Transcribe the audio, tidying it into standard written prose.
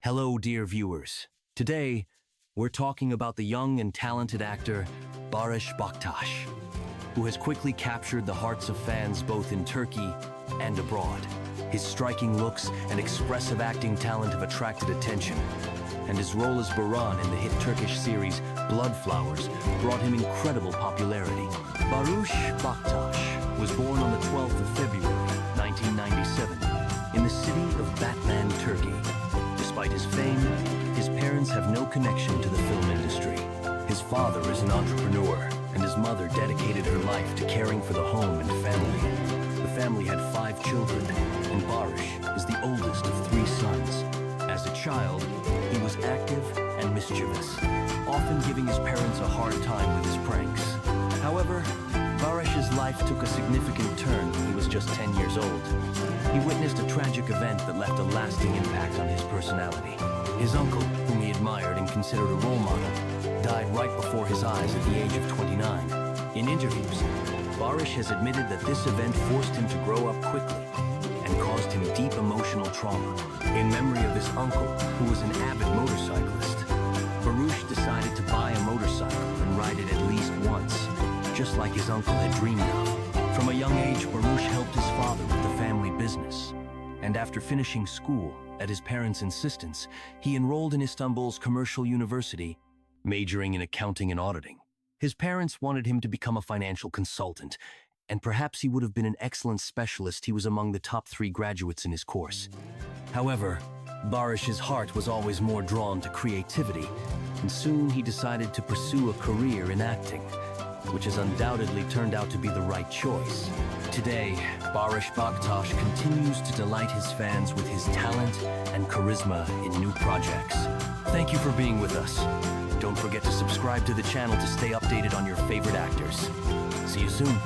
Hello, dear viewers. Today, we're talking about the young and talented actor Barıs Baktas, who has quickly captured the hearts of fans both in Turkey and abroad. His striking looks and expressive acting talent have attracted attention, and his role as Baran in the hit Turkish series Bloodflowers brought him incredible popularity. Barıs Baktas was born on the 12th of February, 1997, in the city of Batman, Turkey. Despite his fame, his parents have no connection to the film industry. His father is an entrepreneur, and his mother dedicated her life to caring for the home and family. The family had 5 children, and Barıs is the oldest of 3 sons. As a child, he was active and mischievous, often giving his parents a hard time with his pranks. However, Barış's life took a significant turn when he was just 10 years old. He witnessed a tragic event that left a lasting impact on his personality. His uncle, whom he admired and considered a role model, died right before his eyes at the age of 29. In interviews, Barıs has admitted that this event forced him to grow up quickly and caused him deep emotional trauma. In memory of his uncle, who was an avid motorcyclist, Barıs decided to buy a motorcycle and ride it at least once, just like his uncle had dreamed of. From a young age, Barıs helped his father with the family business. And after finishing school, at his parents' insistence, he enrolled in Istanbul's commercial university, majoring in accounting and auditing. His parents wanted him to become a financial consultant, and perhaps he would have been an excellent specialist. He was among the top 3 graduates in his course. However, Barış's heart was always more drawn to creativity, and soon he decided to pursue a career in acting, which has undoubtedly turned out to be the right choice. Today, Barıs Baktas continues to delight his fans with his talent and charisma in new projects. Thank you for being with us. Don't forget to subscribe to the channel to stay updated on your favorite actors. See you soon.